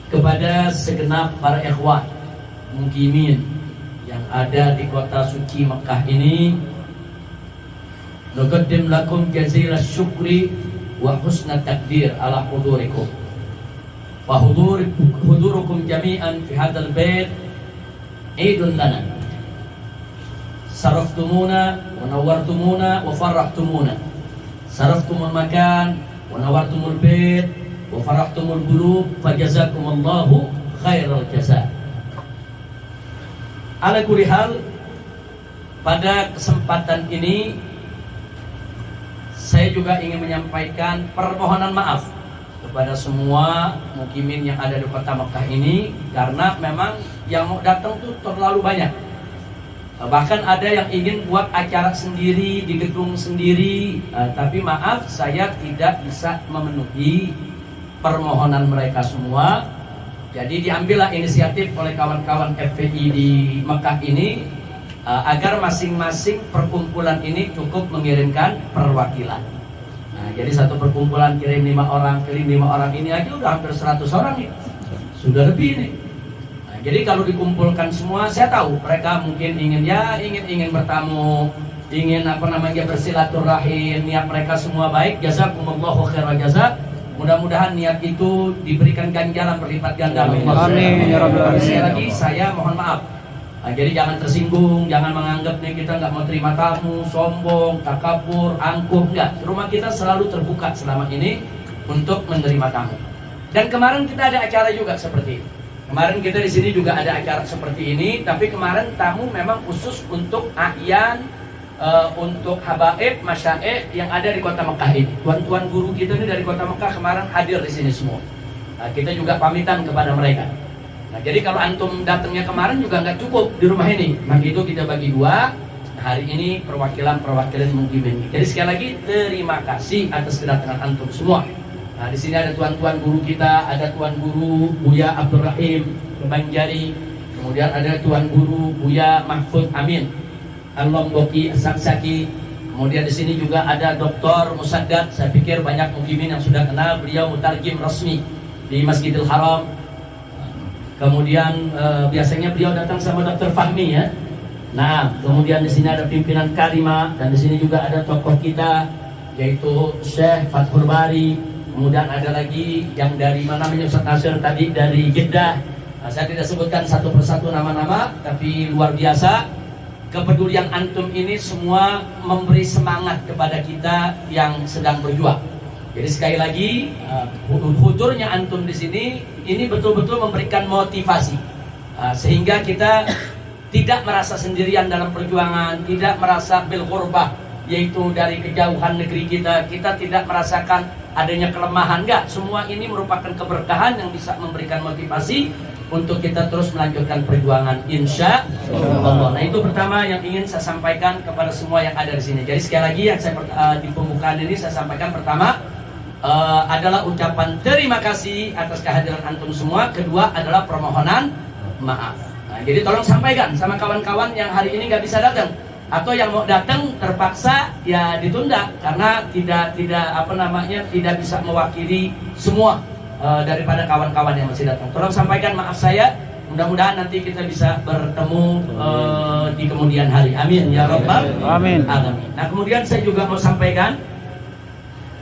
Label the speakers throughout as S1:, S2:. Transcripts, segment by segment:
S1: kepada segenap para ikhwan mukimin yang ada di kota suci Mekah ini, nuqaddim lakum jazilas syukri wa husna takdir ala hudurikum wa hudurukum jami'an fi hadzal bait idun lana saraftumuna wa nawwartumuna wa farahtumuna saraftumul makan wa nawwartumul bait wa farahtumul qulub fajazakumullahu khairal jazaa. Ala kulli hal, pada kesempatan ini saya juga ingin menyampaikan permohonan maaf kepada semua mukimin yang ada di kota Mekah ini, karena memang yang mau datang tuh terlalu banyak. Bahkan ada yang ingin buat acara sendiri di gedung sendiri, tapi maaf, saya tidak bisa memenuhi permohonan mereka semua. Jadi diambillah inisiatif oleh kawan-kawan FPI di Mekah ini agar masing-masing perkumpulan ini cukup mengirimkan perwakilan. Nah, jadi satu perkumpulan kirim 5 orang, kirim 5 orang, ini aja udah hampir 100 orang nih. Sudah lebih nih. Nah, jadi kalau dikumpulkan semua, saya tahu mereka mungkin ingin bertamu, ingin bersilaturahim, niat mereka semua baik. Jazakumullahu khairal jazaa. Mudah-mudahan niat itu diberikan ganjaran berlipat ganda.
S2: Amin ya rabbal alamin.
S1: Sekali lagi saya mohon maaf. Nah, jadi jangan tersinggung, jangan menganggap nih kita nggak mau terima tamu, sombong, takabur, angkuh, enggak. Rumah kita selalu terbuka selama ini untuk menerima tamu. Dan kemarin kita ada acara juga seperti ini. Kemarin kita di sini juga ada acara seperti ini, tapi kemarin tamu memang khusus untuk a'yan, untuk habaib, masyaikh yang ada di kota Mekah ini. Tuan-tuan guru kita ini dari kota Mekah kemarin hadir di sini semua. Nah, kita juga pamitan kepada mereka. Nah, jadi kalau antum datangnya kemarin juga nggak cukup di rumah ini, maka itu kita bagi dua. Nah, hari ini perwakilan mukimin. Jadi sekali lagi terima kasih atas kedatangan antum semua. Nah, di sini ada tuan-tuan guru kita, ada tuan guru Buya Abdul Rahim Banjari, kemudian ada tuan guru Buya Mahfud Amin Al-Lomboki Saksaki. Kemudian di sini juga ada Dr. Musaddad. Saya pikir banyak mukimin yang sudah kenal, beliau mutarjim resmi di Masjidil Haram. Kemudian biasanya beliau datang sama Dr. Fahmi ya. Nah, kemudian di sini ada pimpinan Karima, dan di sini juga ada tokoh kita yaitu Syekh Fathul Bari. Kemudian ada lagi yang dari mana namanya Ustaz Nasir tadi dari Jeddah. Nah, saya tidak sebutkan satu persatu nama-nama, tapi luar biasa kepedulian antum ini semua memberi semangat kepada kita yang sedang berjuang. Jadi sekali lagi, hudurnya antum di sini ini betul-betul memberikan motivasi, sehingga kita tidak merasa sendirian dalam perjuangan, tidak merasa bil ghurbah, yaitu dari kejauhan negeri kita tidak merasakan adanya kelemahan. Enggak, semua ini merupakan keberkahan yang bisa memberikan motivasi untuk kita terus melanjutkan perjuangan, insya Allah. Nah, itu pertama yang ingin saya sampaikan kepada semua yang ada di sini. Jadi sekali lagi yang saya di pembukaan ini saya sampaikan pertama adalah ucapan terima kasih atas kehadiran antum semua. Kedua adalah permohonan maaf. Nah, jadi tolong sampaikan sama kawan-kawan yang hari ini nggak bisa datang, atau yang mau datang terpaksa ya ditunda karena tidak bisa mewakili semua daripada kawan-kawan yang masih datang. Tolong sampaikan maaf saya. Mudah-mudahan nanti kita bisa bertemu di kemudian hari. Amin ya rabbal alamin. Nah, kemudian saya juga mau sampaikan,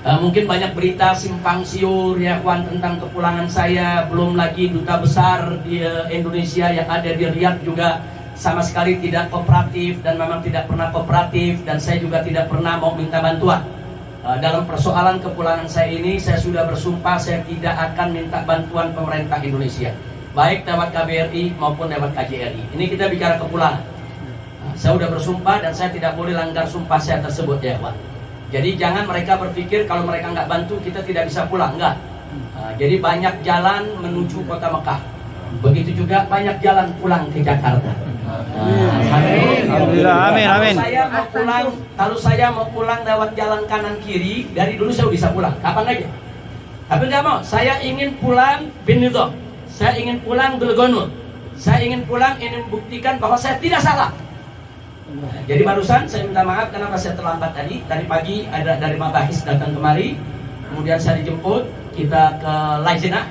S1: mungkin banyak berita simpang siur ya kawan tentang kepulangan saya. Belum lagi duta besar di Indonesia yang ada di Riyadh juga sama sekali tidak kooperatif, dan memang tidak pernah kooperatif, dan saya juga tidak pernah mau minta bantuan. Dalam persoalan kepulangan saya ini, saya sudah bersumpah saya tidak akan minta bantuan pemerintah Indonesia, baik lewat KBRI maupun lewat KJRI. Ini kita bicara kepulangan. Saya sudah bersumpah dan saya tidak boleh langgar sumpah saya tersebut ya Pak. Jadi jangan mereka berpikir kalau mereka nggak bantu kita tidak bisa pulang, enggak. Jadi banyak jalan menuju kota Mekah, begitu juga banyak jalan pulang ke Jakarta.
S2: Alhamdulillah, amin.
S1: Kalau saya mau pulang lewat jalan kanan kiri, dari dulu saya bisa pulang, kapan aja. Tapi nggak mau, saya ingin pulang bin nidham, saya ingin pulang bil gonul, saya ingin pulang, ingin membuktikan bahwa saya tidak salah. Jadi barusan saya minta maaf kenapa saya terlambat tadi. Tadi pagi ada dari Mabahis datang kemari, kemudian saya dijemput, kita ke Lajnah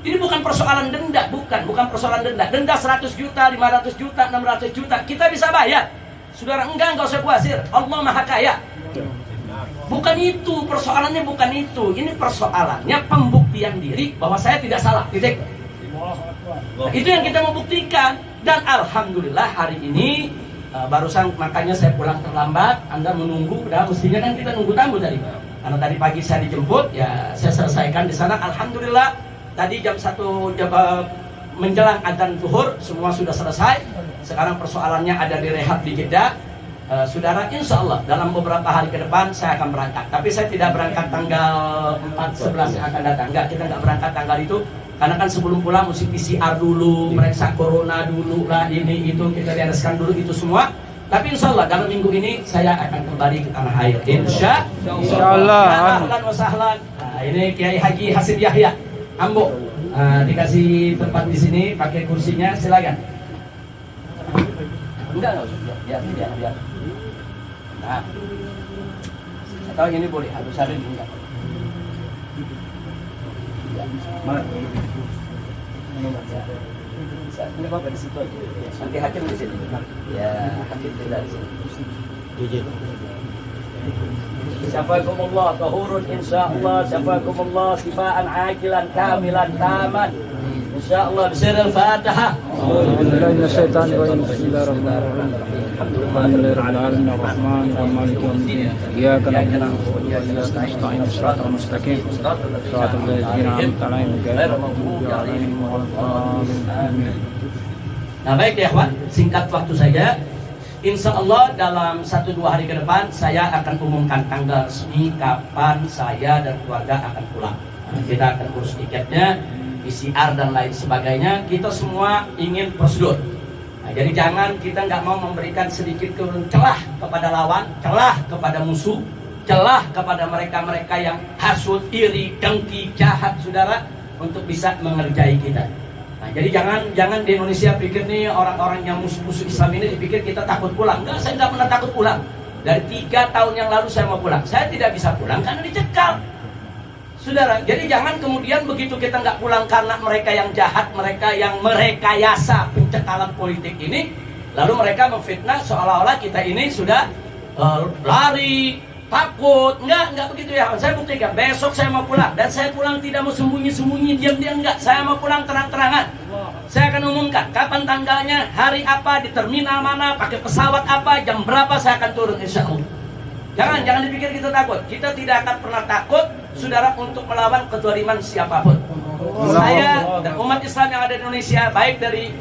S1: Ini bukan persoalan denda, bukan persoalan denda. Denda 100 juta, 500 juta, 600 juta, kita bisa bayar. Saudara, enggak usah khawatir. Allah Maha Kaya. Bukan itu, persoalannya bukan itu. Ini persoalannya pembuktian diri bahwa saya tidak salah. Titik. Nah, itu yang kita mau buktikan. Dan alhamdulillah hari ini barusan makanya saya pulang terlambat. Anda menunggu, padahal mestinya kan kita nunggu tamu tadi. Karena tadi pagi saya dijemput, ya saya selesaikan di sana. Alhamdulillah. Tadi jam 1 menjelang adzan zuhur semua sudah selesai. Sekarang persoalannya ada di rehab di Jeddah. Saudara, insya Allah dalam beberapa hari ke depan saya akan berangkat. Tapi saya tidak berangkat tanggal 4/11 yang akan datang. Enggak, kita nggak berangkat tanggal itu. Karena kan sebelum pulang mesti PCR dulu, meriksa corona dulu lah, ini itu kita bereskan dulu itu semua. Tapi insya Allah dalam minggu ini saya akan kembali ke tanah air. Insya Allah. Ahlan wa sahlan. Nah, ini Kiai Haji Hasim Yahya Ambo, dikasih tempat di sini, pakai kursinya, silakan. Enggak usah, biar. Nah, atau ini boleh, harus ada enggak? Ya. Ini apa di situ aja? Nanti hakim di sini. Ya, hakim tidak di sini. Syafakumullah tahurun insyaallah, syafakumullah sifaan ajilan kamilan taman insyaallah. Bismillahirrahmanirrahim.
S2: Bismillahirrahmanirrahim. Bismillahirrahmanirrahim. Alhamdulillahirrahmanirrahim. Ar-Rahmanir-Rahim. Maliki yaumiddin. Iyyaka na'budu wa iyyaka nasta'in. Shiratal mustaqim. Shiratal ladzina an'amta 'alaihim ghairil maghdubi 'alaihim waladdallin.
S1: Nah, baik ya, Pak. Singkat waktu saja. Insya Allah dalam 1-2 hari ke depan saya akan umumkan tanggal resmi kapan saya dan keluarga akan pulang. Nah, kita akan urus tiketnya, PCR dan lain sebagainya. Kita semua ingin prosedur. Nah, jadi jangan kita nggak mau memberikan sedikit celah kepada lawan, celah kepada musuh, celah kepada mereka-mereka yang hasut, iri, dengki, jahat, saudara, untuk bisa mengerjai kita. Nah, jadi jangan di Indonesia pikir nih orang-orang yang musuh-musuh Islam ini dipikir kita takut pulang. Enggak, saya nggak pernah takut pulang. Dari 3 tahun yang lalu saya mau pulang. Saya tidak bisa pulang karena dicekal. Saudara, jadi jangan kemudian begitu kita nggak pulang karena mereka yang jahat, mereka yang merekayasa pencekalan politik ini, lalu mereka memfitnah seolah-olah kita ini sudah lari, takut. Enggak begitu ya. Saya buktikan, besok saya mau pulang. Dan saya pulang tidak mau sembunyi-sembunyi, diam-diam, enggak. Saya mau pulang terang-terangan. Saya akan umumkan kapan tanggalnya, hari apa, di terminal mana, pakai pesawat apa, jam berapa saya akan turun, insya Allah. Jangan dipikir kita takut. Kita tidak akan pernah takut, saudara, untuk melawan kezaliman siapapun. Saya dan umat Islam yang ada di Indonesia, baik dari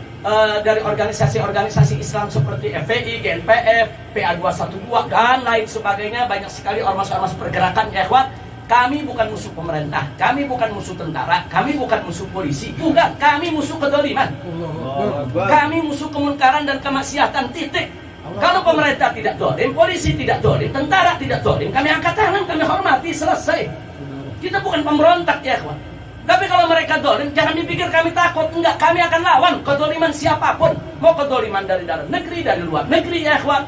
S1: organisasi-organisasi Islam seperti FPI, GNPF, PA212 dan lain sebagainya, banyak sekali ormas-ormas pergerakan, ya ikhwan. Kami bukan musuh pemerintah, kami bukan musuh tentara, kami bukan musuh polisi, bukan, kami musuh kezaliman. Kami musuh kemunkaran dan kemaksiatan, titik. Kalau pemerintah tidak zalim, polisi tidak zalim, tentara tidak zalim, kami angkat tangan, kami hormati, selesai. Kita bukan pemberontak, ya ikhwan. Tapi kalau mereka zalim, jangan dipikir kami takut. Enggak, kami akan lawan kezaliman siapapun. Mau kezaliman dari dalam negeri, dari luar negeri, ya ikhwan.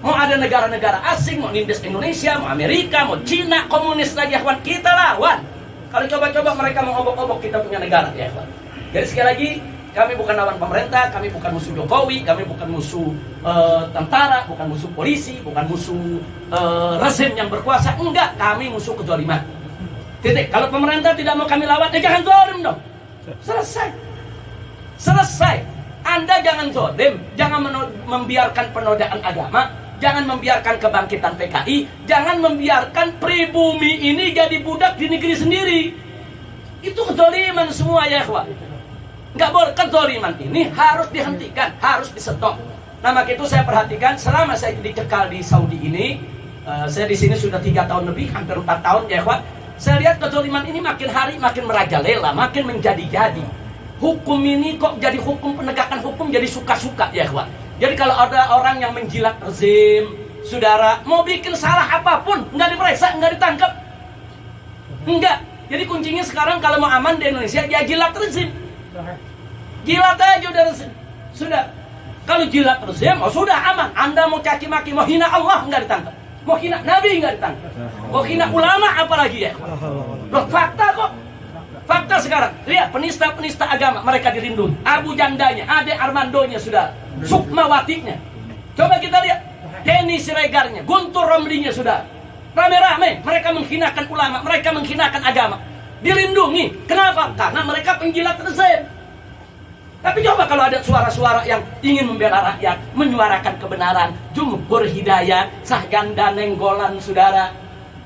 S1: Mau ada negara-negara asing, mau nindas Indonesia, mau Amerika, mau Cina, komunis lagi, ya ikhwan. Kita lawan. Kalau coba-coba mereka mau obok-obok kita punya negara, ya ikhwan. Jadi sekali lagi, kami bukan lawan pemerintah, kami bukan musuh Jokowi, kami bukan musuh tentara, bukan musuh polisi, bukan musuh rezim yang berkuasa. Enggak, kami musuh kezaliman. Titik. Kalau pemerintah tidak mau kami lawan, jangan zalim dong. Selesai. Anda jangan zalim, jangan membiarkan penodaan agama, jangan membiarkan kebangkitan PKI, jangan membiarkan pribumi ini jadi budak di negeri sendiri. Itu kezaliman semua, ya ikhwan. Nggak boleh, kezaliman ini harus dihentikan, harus di-stop. Nah, maka itu saya perhatikan selama saya dicekal di Saudi ini, saya di sini sudah 3 tahun lebih, hampir 4 tahun, ya ikhwan. Saya lihat kezaliman ini makin hari makin merajalela, makin menjadi-jadi. Hukum ini kok jadi hukum, penegakan hukum jadi suka-suka, ya ikhwan. Jadi kalau ada orang yang menjilat rezim, saudara, mau bikin salah apapun, nggak diperiksa, nggak ditangkap. Enggak. Jadi kuncinya sekarang kalau mau aman di Indonesia, dia jilat rezim. Jilat aja udah rezim. Sudah. Kalau jilat rezim, oh sudah aman. Anda mau caci maki, mau hina Allah, nggak ditangkap. Mau hina Nabi nggak ditangkap. Mau hina ulama apalagi, ya. Loh, fakta kok. Fakta Contoh sekarang, lihat penista-penista agama, mereka dilindungi. Abu Jandanya, Ade Armandonya, sudah. Sukmawatinya. Coba kita lihat. Denny Siregarnya, Guntur Romlinya, sudah. Rame-rame, mereka menghinakan ulama, mereka menghinakan agama. Dilindungi. Kenapa? Karena mereka penjilat rezim. Tapi coba kalau ada suara-suara yang ingin membela rakyat, menyuarakan kebenaran, Jumhur Hidayat, Sahganda Nenggolan, saudara.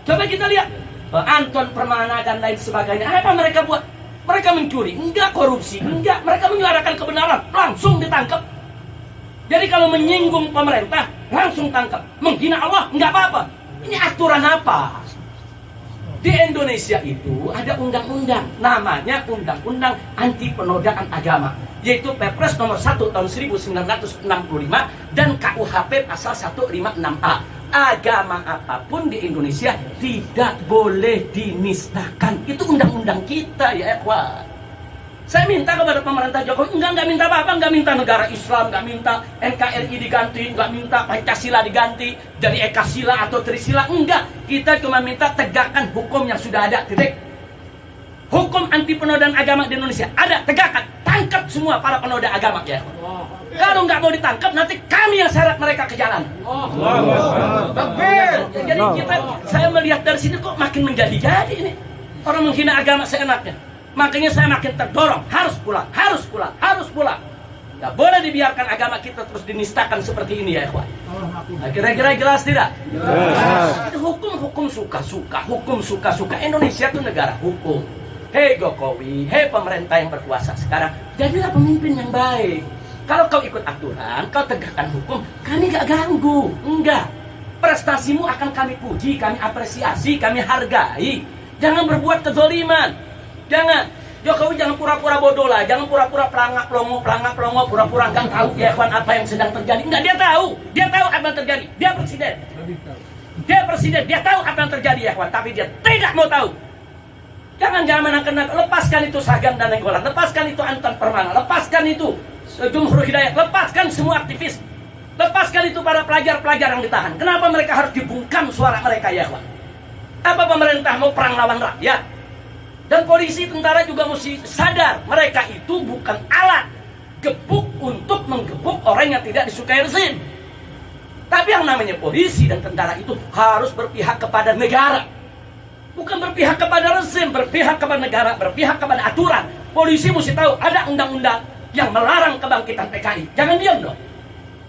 S1: Coba kita lihat, Anton Permana dan lain sebagainya. Apa mereka buat? Mereka mencuri, enggak korupsi, enggak. Mereka menyuarakan kebenaran, langsung ditangkap. Jadi kalau menyinggung pemerintah, langsung tangkap. Menghina Allah, enggak apa-apa. Ini aturan apa? Di Indonesia itu ada undang-undang, namanya Undang-Undang Anti Penodaan Agama, yaitu Perpres nomor 1 tahun 1965 dan KUHP pasal 156A. Agama apapun di Indonesia tidak boleh dinistakan. Itu undang-undang kita ya ikhwan. Saya minta kepada pemerintah Jokowi, enggak minta apa-apa, enggak minta negara Islam, enggak minta NKRI diganti, enggak minta Pancasila diganti jadi Ekasila atau Trisila, enggak. Kita cuma minta tegakkan hukum yang sudah ada, titik. Hukum anti penodaan agama di Indonesia ada, tegakkan. Tangkap semua para penoda agama ya. Kalau nggak mau ditangkap, nanti kami yang seret mereka ke jalan. Jadi saya melihat dari sini kok makin menjadi-jadi ini. Orang menghina agama seenaknya. Makanya saya makin terdorong, harus pulang. Nggak boleh dibiarkan agama kita terus dinistakan seperti ini ya ikhwan. Nah, kira-kira jelas tidak? Hukum suka-suka. Indonesia itu negara hukum. Hei Jokowi, hei pemerintah yang berkuasa sekarang, jadilah pemimpin yang baik. Kalau kau ikut aturan, kau tegakkan hukum, kami gak ganggu. Enggak. Prestasimu akan kami puji, kami apresiasi, kami hargai. Jangan berbuat kezaliman. Jangan. Jokowi jangan pura-pura bodoh lah. Jangan pura-pura pelangak pelongo, pura-pura gak tahu ya kawan apa yang sedang terjadi. Enggak, dia tahu. Dia tahu apa yang terjadi. Dia presiden. Dia tahu apa yang terjadi ya kawan. Tapi dia tidak mau tahu. Jangan menangkan, lepaskan itu Sahgan dan Nenggolan, lepaskan itu Anton Permana, lepaskan itu Jumhur Hidayat, lepaskan semua aktivis, lepaskan itu para pelajar-pelajar yang ditahan. Kenapa mereka harus dibungkam suara mereka ya kawan? Apa pemerintah mau perang lawan rakyat? Dan polisi, tentara juga mesti sadar, mereka itu bukan alat gebuk untuk menggebuk orang yang tidak disukai rezim. Tapi yang namanya polisi dan tentara itu harus berpihak kepada negara. Bukan berpihak kepada rezim, berpihak kepada negara, berpihak kepada aturan. Polisi mesti tahu ada undang-undang yang melarang kebangkitan PKI. Jangan diam dong.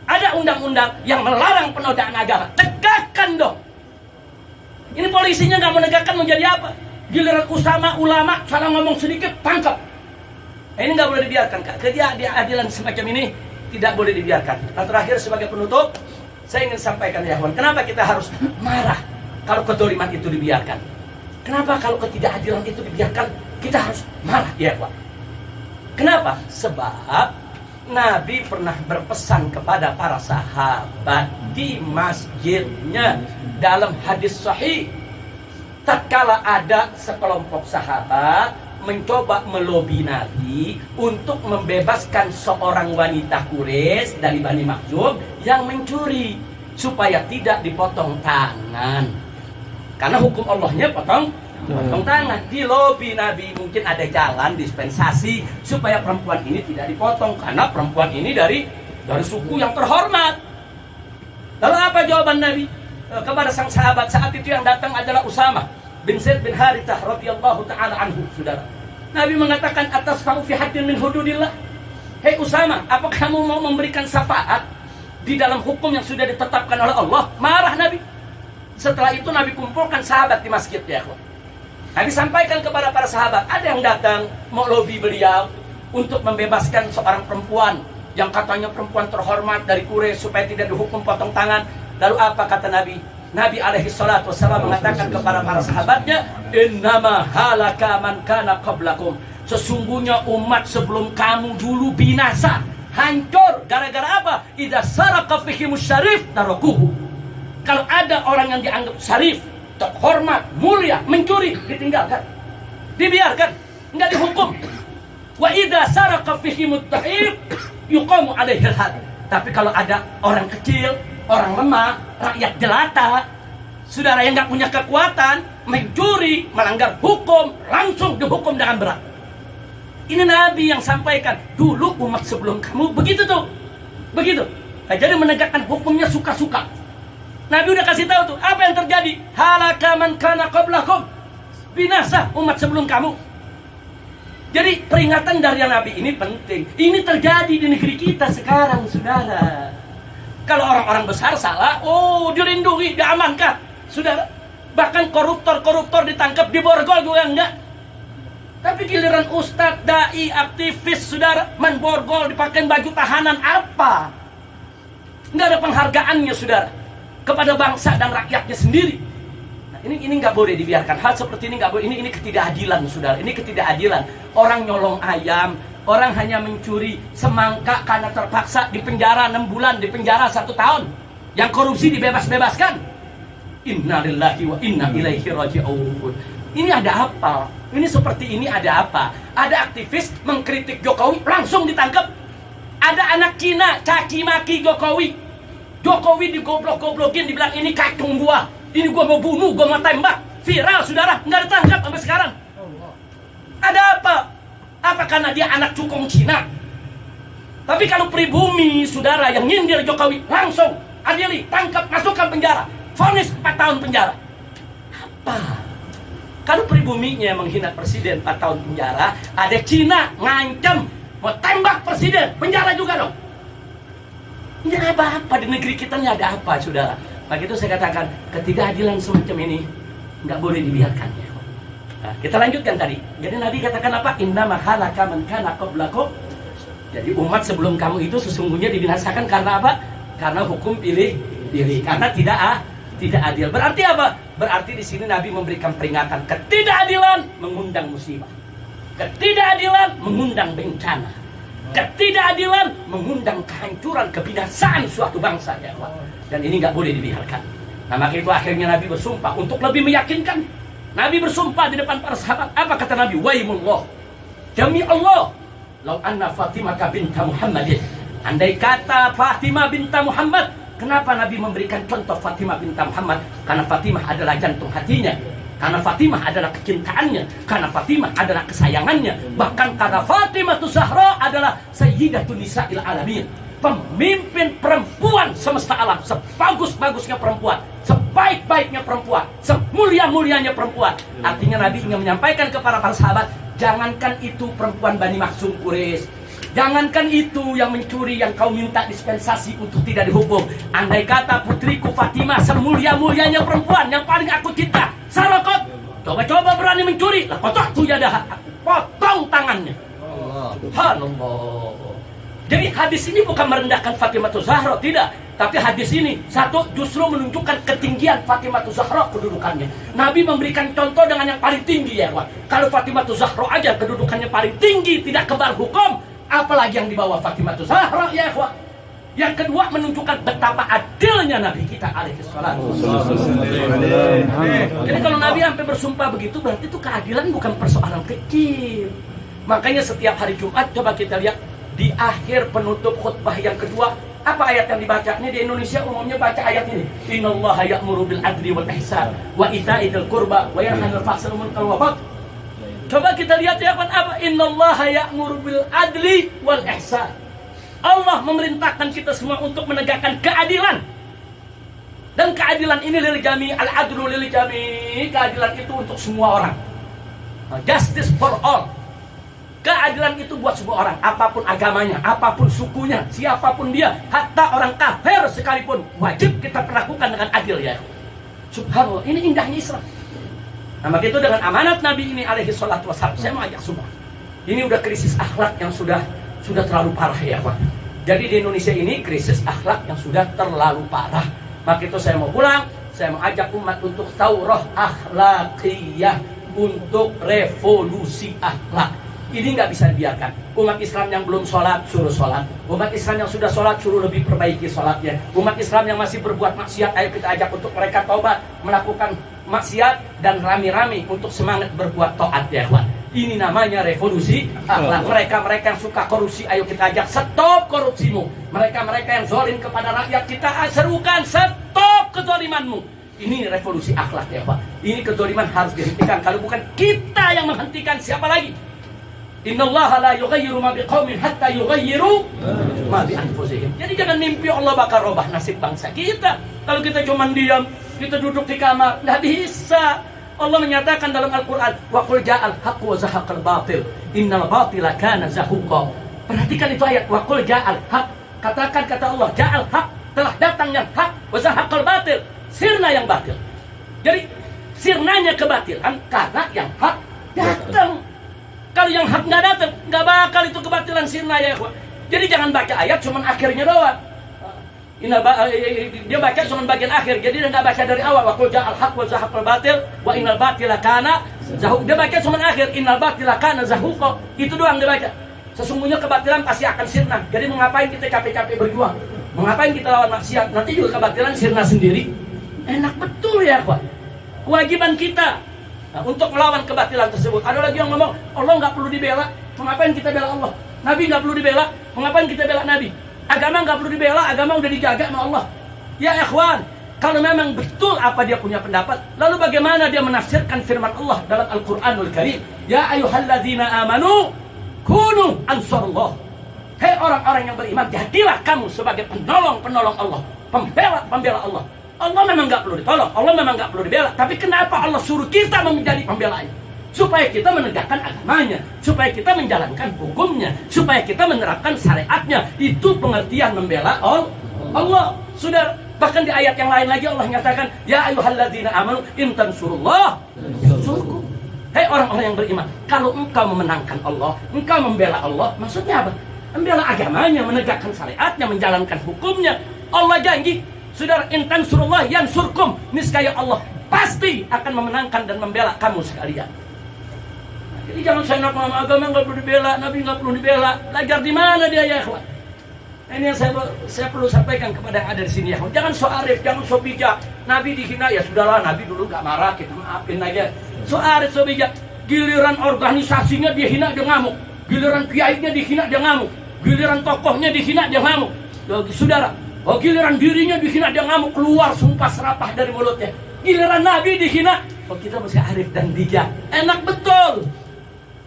S1: Ada undang-undang yang melarang penodaan agama. Tegakkan dong. Ini polisinya nggak menegakkan menjadi apa? Giliran ulama salah ngomong sedikit tangkap. Ini nggak boleh dibiarkan, Kak. Keadilan semacam ini tidak boleh dibiarkan. Nah, terakhir sebagai penutup, saya ingin sampaikan ya, kawan. Kenapa kita harus marah kalau kezaliman itu dibiarkan? Kenapa kalau ketidakadilan itu dibiarkan kita harus marah ya Pak? Kenapa? Sebab Nabi pernah berpesan kepada para sahabat di masjidnya dalam hadis sahih. Tatkala ada sekelompok sahabat mencoba melobi Nabi untuk membebaskan seorang wanita Quraisy dari Bani Makhzum yang mencuri supaya tidak dipotong tangan. Karena hukum Allahnya potong tangan. Di lobi Nabi mungkin ada jalan dispensasi supaya perempuan ini tidak dipotong karena perempuan ini dari suku yang terhormat. Lalu apa jawaban Nabi kepada sang sahabat saat itu? Yang datang adalah Usamah bin Zaid bin Harithah radhiyallahu taala anhu, saudara. Nabi mengatakan, atasfa'u fi haddin min hududillah. Hei Usamah, apa kamu mau memberikan syafaat di dalam hukum yang sudah ditetapkan oleh Allah? Marah Nabi. Setelah itu Nabi kumpulkan sahabat di masjid ya. Nabi sampaikan kepada para sahabat, ada yang datang mau lobi beliau untuk membebaskan seorang perempuan yang katanya perempuan terhormat dari Quraisy supaya tidak dihukum potong tangan. Lalu apa kata Nabi? Nabi alaihi salatu wassalam mengatakan kepada para sahabatnya, innama halaka man kana qablakum. Sesungguhnya umat sebelum kamu dulu binasa, hancur gara-gara apa? Idza saraka fihimus syarif tarakuhu. Kalau ada orang yang dianggap syarif, terhormat, mulia, mencuri, ditinggalkan, dibiarkan, enggak dihukum. Wa idza saraka fihimut ta'if yuqamu alaihil had. Tapi kalau ada orang kecil, orang lemah, rakyat jelata, saudara yang enggak punya kekuatan, mencuri, melanggar hukum, langsung dihukum dengan berat. Ini Nabi yang sampaikan, dulu umat sebelum kamu begitu tuh. Begitu. Nah, jadi menegakkan hukumnya suka-suka. Nabi udah kasih tahu tuh, apa yang terjadi? Halaka man kana qablakum. Binasa umat sebelum kamu. Jadi peringatan dari Nabi ini penting. Ini terjadi di negeri kita sekarang, saudara. Kalau orang-orang besar salah, oh dilindungi, diamankan, saudara. Bahkan koruptor-koruptor ditangkap, diborgol juga enggak. Tapi giliran ustadz, dai, aktivis, saudara, menborgol, dipakai baju tahanan, apa? Nggak ada penghargaannya, saudara, kepada bangsa dan rakyatnya sendiri. Nah, ini nggak boleh dibiarkan. Hal seperti ini nggak boleh. Ini ketidakadilan, saudara. Ini ketidakadilan. Orang nyolong ayam, orang hanya mencuri semangka karena terpaksa di penjara 6 bulan, di penjara 1 tahun. Yang korupsi dibebas-bebaskan. Innalillahi wa inna ilaihi raji'un. Ini ada apa? Ini seperti ini ada apa? Ada aktivis mengkritik Jokowi, langsung ditangkap. Ada anak Cina caci maki Jokowi. Jokowi digoblok-goblokin, dibilang ini kakung gua, ini gua mau bunuh, gua mau tembak. Viral, saudara, nggak ditangkap sampai sekarang. Ada apa? Apa karena dia anak cukong Cina? Tapi kalau pribumi, saudara, yang nyindir Jokowi, langsung adili, tangkap, masukkan penjara, vonis 4 tahun penjara. Apa? Kalau pribuminya menghina presiden 4 tahun penjara, ada Cina ngancam mau tembak presiden, penjara juga dong. Ini apa-apa di negeri kita, ini ada apa, saudara? Maka itu saya katakan, ketidakadilan semacam ini nggak boleh dibiarkan ya. Nah, kita lanjutkan tadi. Jadi Nabi katakan apa? Innama halaka man kana qablakum. Jadi umat sebelum kamu itu sesungguhnya dibinasakan karena apa? Karena hukum pilih-pilih, karena tidak adil. Berarti apa? Berarti di sini Nabi memberikan peringatan, ketidakadilan mengundang musibah, ketidakadilan mengundang bencana, ketidakadilan mengundang kehancuran, kebinasaan suatu bangsa ya Allah. Dan ini nggak boleh dibiarkan. Nah, maka itu akhirnya Nabi bersumpah untuk lebih meyakinkan. Nabi bersumpah di depan para sahabat. Apa kata Nabi? Waimullah, demi Allah, lau anna Fatimah binta Muhammadin. Andai kata Fatimah binta Muhammad. Kenapa Nabi memberikan contoh Fatimah binti Muhammad? Karena Fatimah adalah jantung hatinya, karena Fatimah adalah kecintaannya, karena Fatimah adalah kesayangannya. Bahkan karena Fatimah Zahra adalah Sayyidatun Nisa'il Alamin, pemimpin perempuan semesta alam. Sebagus-bagusnya perempuan, sebaik-baiknya perempuan, semulia-mulianya perempuan. Artinya Nabi ingin menyampaikan kepada para sahabat, jangankan itu perempuan Bani Makhzum Quraisy, jangankan itu yang mencuri, yang kau minta dispensasi untuk tidak dihukum. Andai kata putriku Fatimah semulia-mulianya perempuan yang paling aku cinta, sarakot, coba-coba berani mencuri, lah potong tuh jadah, potong tangannya. Subhanallah. Jadi hadis ini bukan merendahkan Fatimah Zahra, tidak. Tapi hadis ini satu justru menunjukkan ketinggian Fatimah Zahra kedudukannya. Nabi memberikan contoh dengan yang paling tinggi ya, Pak. Kalau Fatimah Zahra aja kedudukannya paling tinggi, tidak kebal hukum, apalagi yang dibawa Fatimah Zahra ya, Pak. Yang kedua menunjukkan betapa adilnya Nabi kita alaihi salatu. Jadi kalau Nabi sampai bersumpah begitu, berarti itu keadilan bukan persoalan kecil. Makanya setiap hari Jumat coba kita lihat di akhir penutup khutbah yang kedua, apa ayat yang dibaca? Ini di Indonesia umumnya baca ayat ini. Innallaha ya'muru bil adli wal ihsan wa ita'idzil qurba wa yanha 'anil fahsya'i wal munkar wa baghi. Coba kita lihat ya apa? Innallaha ya'muru bil adli wal ihsan. Allah memerintahkan kita semua untuk menegakkan keadilan. Dan keadilan ini lil jami, al-adlu lil jami. Keadilan itu untuk semua orang. Justice for all. Keadilan itu buat semua orang, apapun agamanya, apapun sukunya, siapapun dia, hatta orang kafir sekalipun, wajib kita perlakukan dengan adil ya. Subhanallah, ini indahnya Islam. Nah, maka itu dengan amanat Nabi ini alaihi salatu wassalam, saya mau ajak semua. Ini udah krisis akhlak yang sudah terlalu parah ya, Pak. Jadi di Indonesia ini krisis akhlak yang sudah terlalu parah. Maka itu saya mau pulang, saya mau ajak umat untuk taurah akhlakiyah, untuk revolusi akhlak. Ini nggak bisa dibiarkan. Umat Islam yang belum sholat, suruh sholat. Umat Islam yang sudah sholat, suruh lebih perbaiki sholatnya. Umat Islam yang masih berbuat maksiat, ayo kita ajak untuk mereka taubat, melakukan maksiat, dan rame-rame untuk semangat berbuat taat ya, kawan. Ini namanya revolusi akhlak. Mereka yang suka korupsi, ayo kita ajak, stop korupsimu. Mereka yang zalim kepada rakyat, kita serukan, stop kezalimanmu. Ini revolusi akhlak ya, Pak. Ini kezaliman harus dihentikan. Kalau bukan kita yang menghentikan, siapa lagi? Innallaha la yughayyiru ma biqaumin hatta yughayyiru ma bi anfusihim. Jadi jangan mimpi Allah bakal robah nasib bangsa kita. Kalau kita cuma diam, kita duduk di kamar, nggak bisa. Allah menyatakan dalam Al-Quran, wa qul ja'al haqq wa zahaqal batil, innal batila kana zahuqa. Perhatikan itu ayat, wa qul ja'al haqq. Katakan kata Allah, ja'al haqq, telah datang yang hak, wa zahaqal batil, sirna yang batil. Jadi sirnanya kebatilan karena yang hak datang. Kalau yang hak nggak datang, nggak bakal itu kebatilan sirna ya ikhwan. Jadi jangan baca ayat cuman akhirnya doang. Dia baca cuma bagian akhir, jadi dia nggak baca dari awal. Wa qul ja'al haqq wa zahaqal batil wa innal batila kana zahuq. Dia baca cuma akhir, innal batila kana zahuqa. Itu doang dia baca. Sesungguhnya kebatilan pasti akan sirna. Jadi mengapain kita capek-capek berjuang? Mengapain kita lawan maksiat? Nanti juga kebatilan sirna sendiri. Enak betul ya ikhwan. Kewajiban kita untuk melawan kebatilan tersebut. Ada lagi yang ngomong, Allah nggak perlu dibela, mengapain kita bela Allah? Nabi nggak perlu dibela, mengapain kita bela Nabi? Agama nggak perlu dibela, agama udah dijaga sama Allah. Ya ikhwan, kalau memang betul apa dia punya pendapat, lalu bagaimana dia menafsirkan firman Allah dalam Al-Quranul Karim? Ya ayyuhalladzina amanu kunu ansarullah. Hei orang-orang yang beriman, jadilah kamu sebagai penolong-penolong Allah, pembela Allah. Allah memang nggak perlu ditolong, Allah memang nggak perlu dibela. Tapi kenapa Allah suruh kita menjadi pembelanya? Supaya kita menegakkan agamanya, supaya kita menjalankan hukumnya, supaya kita menerapkan syariatnya. Itu pengertian membela Allah. Sudah, bahkan di ayat yang lain lagi Allah nyatakan, ya ayyuhalladzina amanu in tansurullah yansurkum. Hei orang-orang yang beriman, kalau engkau memenangkan Allah, engkau membela Allah, maksudnya apa? Membela agamanya, menegakkan syariatnya, menjalankan hukumnya. Allah janji, saudara, intan surullah yansurkum, niscaya Allah pasti akan memenangkan dan membela kamu sekalian. Jadi jangan saya nak agama nggak perlu dibela, Nabi nggak perlu dibela. Belajar di mana dia ya ikhwan? Ini yang saya perlu sampaikan kepada yang ada di sini ya. Jangan so arif, jangan so bijak. Nabi dihina ya sudahlah, Nabi dulu nggak marah, kita maafin aja. So arif, so bijak. Giliran organisasinya dia hina, dia ngamuk. Giliran kiainya dihina, dia ngamuk. Giliran tokohnya dihina, dia ngamuk. Saudara, giliran dirinya dihina, dia ngamuk, keluar sumpah serapah dari mulutnya. Giliran Nabi dihina, kita mesti arif dan bijak. Enak betul.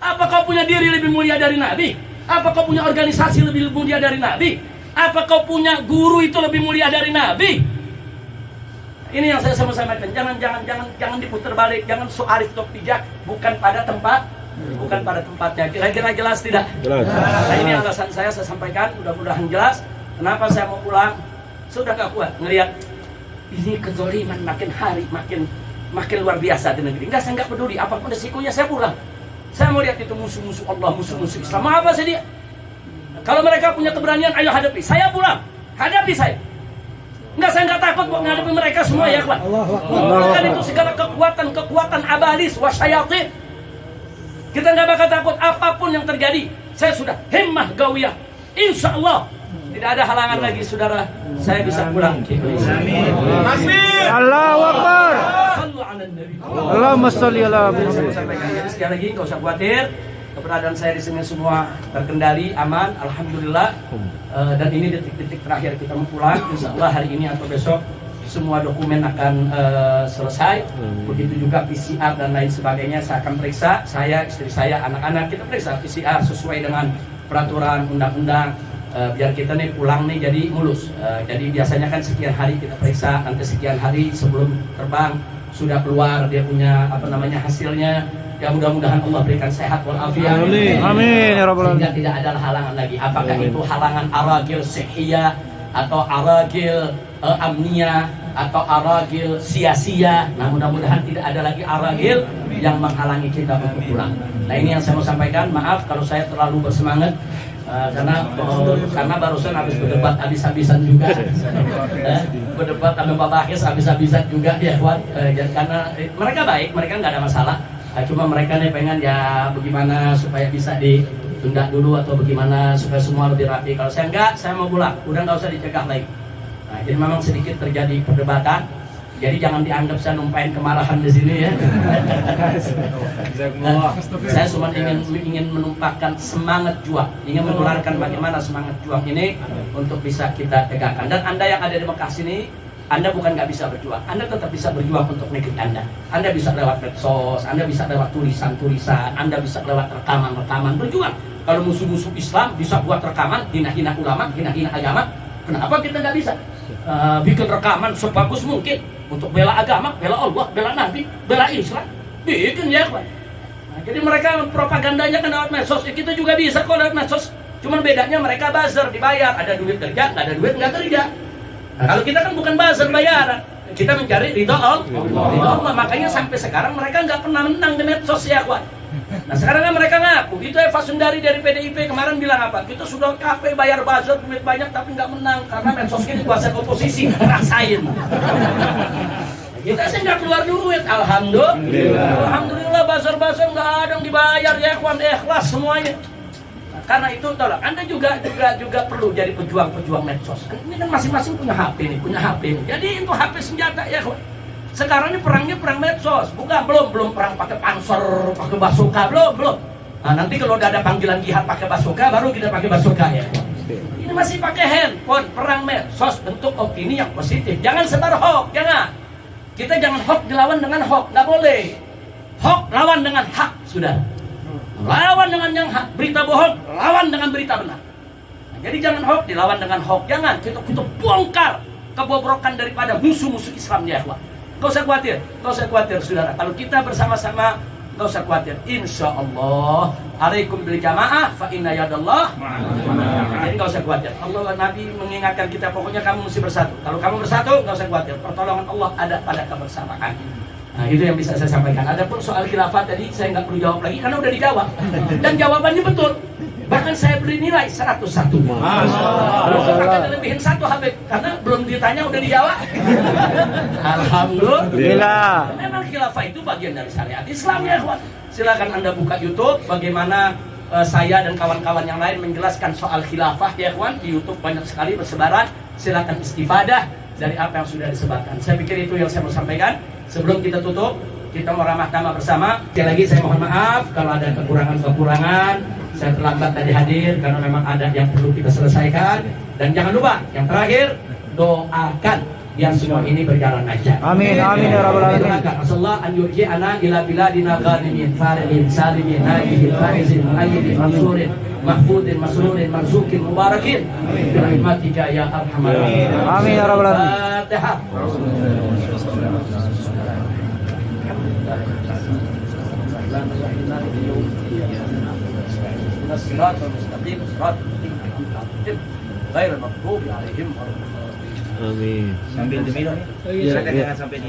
S1: Apa kau punya diri lebih mulia dari Nabi? Apa kau punya organisasi lebih mulia dari Nabi? Apa kau punya guru itu lebih mulia dari Nabi? Ini yang saya sama-samakan. Jangan diputar balik. Jangan so arif tok bijak. Bukan pada tempatnya. Kira-kira jelas tidak? Jelas. Nah, ini alasan saya sampaikan. Mudah-mudahan jelas. Kenapa saya mau pulang? Sudah gak kuat ngelihat ini kezaliman makin hari makin luar biasa di negeri. Saya nggak peduli apapun resikonya, saya pulang. Saya mau lihat itu musuh-musuh Allah, musuh-musuh Islam. Apa sih dia? Kalau mereka punya keberanian, ayo hadapi. Saya pulang, hadapi saya. Saya nggak takut buat menghadapi mereka semua ya kawan. Mengumpulkan itu segala kekuatan abalis wasyayatin. Kita nggak bakal takut apapun yang terjadi. Saya sudah himmah gawiyah. Insya Allah tidak ada halangan lagi, saudara. Saya bisa pulang ke Indonesia.
S2: Allahu Akbar. Allahumma sholli ala Muhammad.
S1: Jadi sekali lagi nggak usah khawatir, keberadaan saya di sini semua terkendali, aman, alhamdulillah. Dan ini detik-detik terakhir kita mau pulang. Insya Allah hari ini atau besok semua dokumen akan selesai. Begitu juga PCR dan lain sebagainya saya akan periksa. Saya, istri saya, anak-anak kita periksa PCR sesuai dengan peraturan undang-undang. Biar kita nih pulang nih jadi mulus. Jadi biasanya kan sekian hari kita periksa, nanti sekian hari sebelum terbang sudah keluar dia punya hasilnya. Ya mudah-mudahan Allah berikan sehat walafiat.
S2: Amin ya rabbal alamin.
S1: Sehingga tidak ada halangan lagi. Apakah itu halangan aragil sihiyah atau aragil amnia atau aragil sia-sia. Nah mudah-mudahan tidak ada lagi aragil yang menghalangi kita untuk pulang. Nah ini yang saya mau sampaikan. Maaf kalau saya terlalu bersemangat. Karena barusan habis berdebat habis-habisan juga, berdebat sama Pak Bakis habis-habisan juga ya kawan. Karena mereka baik, mereka nggak ada masalah. Cuma mereka nih pengen ya bagaimana supaya bisa ditunda dulu atau bagaimana supaya semua lebih rapi. Kalau saya enggak, saya mau pulang, udah nggak usah dicegah lagi. Nah, jadi memang sedikit terjadi perdebatan. Jadi jangan dianggap saya numpain kemarahan di sini ya. Saya cuma ingin menumpahkan semangat juang, ingin menularkan bagaimana semangat juang ini untuk bisa kita tegakkan. Dan Anda yang ada di Mekah sini, Anda bukan nggak bisa berjuang, Anda tetap bisa berjuang untuk negeri Anda. Anda bisa lewat medsos, Anda bisa lewat tulisan-tulisan, Anda bisa lewat rekaman-rekaman berjuang. Kalau musuh-musuh Islam bisa buat rekaman, hina-hina ulama, hina-hina agama, kenapa kita nggak bisa bikin rekaman sebagus mungkin untuk bela agama, bela Allah, bela Nabi, bela Islam? Bikin ya, Pak. Nah, jadi mereka propagandanya kan lewat medsos, kita juga bisa kok lewat medsos. Cuman bedanya mereka buzzer, dibayar, ada duit kerja, nggak ada duit nggak kerja. Nah, kalau kita kan bukan buzzer bayaran, kita mencari ridho Allah. Ridho Allah. Makanya sampai sekarang mereka nggak pernah menang di medsos ya, kawan. Nah sekarang kan mereka ngaku, itu Eva Sundari dari PDIP kemarin bilang apa? Kita sudah capek bayar buzzer duit banyak tapi nggak menang karena medsos ini kuasa oposisi, rasain. Kita sih nggak keluar duit, alhamdulillah buzzer nggak ada yang dibayar ya, kawan, ikhlas semuanya. Karena itu tolong Anda juga perlu jadi pejuang medsos. Ini kan masing-masing punya HP nih. Jadi itu HP senjata ya. Sekarang ini perangnya perang medsos, bukan belum perang pakai panser, pakai bazooka, belum. Nah, nanti kalau udah ada panggilan jihad pakai bazooka, baru kita pakai bazooka ya. Ini masih pakai handphone, perang medsos, bentuk opini yang positif. Jangan sebar hoax, jangan. Kita jangan hoax dilawan dengan hoax, nggak boleh. Hoax lawan dengan hak, sudah. Lawan dengan yang hak, berita bohong, lawan dengan berita benar. Nah, jadi jangan hoax dilawan dengan hoax, jangan. Kita bongkar kebobrokan daripada musuh-musuh Islam ya, ikhwan. Gak usah khawatir, saudara. Kalau kita bersama-sama, gak usah khawatir. Insya Allah, alaikum bil jamaah, fa inna yadallah. Jadi gak usah khawatir. Allah Nabi mengingatkan kita, pokoknya kamu mesti bersatu. Kalau kamu bersatu, gak usah khawatir. Pertolongan Allah ada pada kebersamaan. Nah itu yang bisa saya sampaikan. Adapun soal khilafah tadi saya nggak perlu jawab lagi karena udah dijawab dan jawabannya betul. Bahkan saya beri nilai 101. Bahkan lebihin 1 Habib karena belum ditanya udah dijawab. Alhamdulillah. Memang khilafah itu bagian dari syariat Islam ya, kawan. Silakan Anda buka YouTube bagaimana saya dan kawan-kawan yang lain menjelaskan soal khilafah ya, kawan. Di YouTube banyak sekali bersebaran. Silakan istifadah dari apa yang sudah disebarkan. Saya pikir itu yang saya mau sampaikan. Sebelum kita tutup, kita mau ramah tamah bersama. Sekali lagi saya mohon maaf kalau ada kekurangan-kekurangan. Saya terlambat tadi hadir karena memang ada yang perlu kita selesaikan. Dan jangan lupa, yang terakhir, doakan biar semua ini berjalan lancar.
S2: Amin, amin ya rabbal alamin.
S1: Asallahu an yurji'ana ila biladina ghanimin farihin salimin najihin faizin muayyidin mansurin mahfudin masrurin marzukin mubarakin bi rahmatika ya arhamar rahimin. Amin ya rabbal alamin. Fatihah. الصراط المستقيم صراط الذين أنعمت عليهم غير المغضوب عليهم ولا الضالين.
S3: Amin.
S4: Sambil diminum ya. Jangan sampai di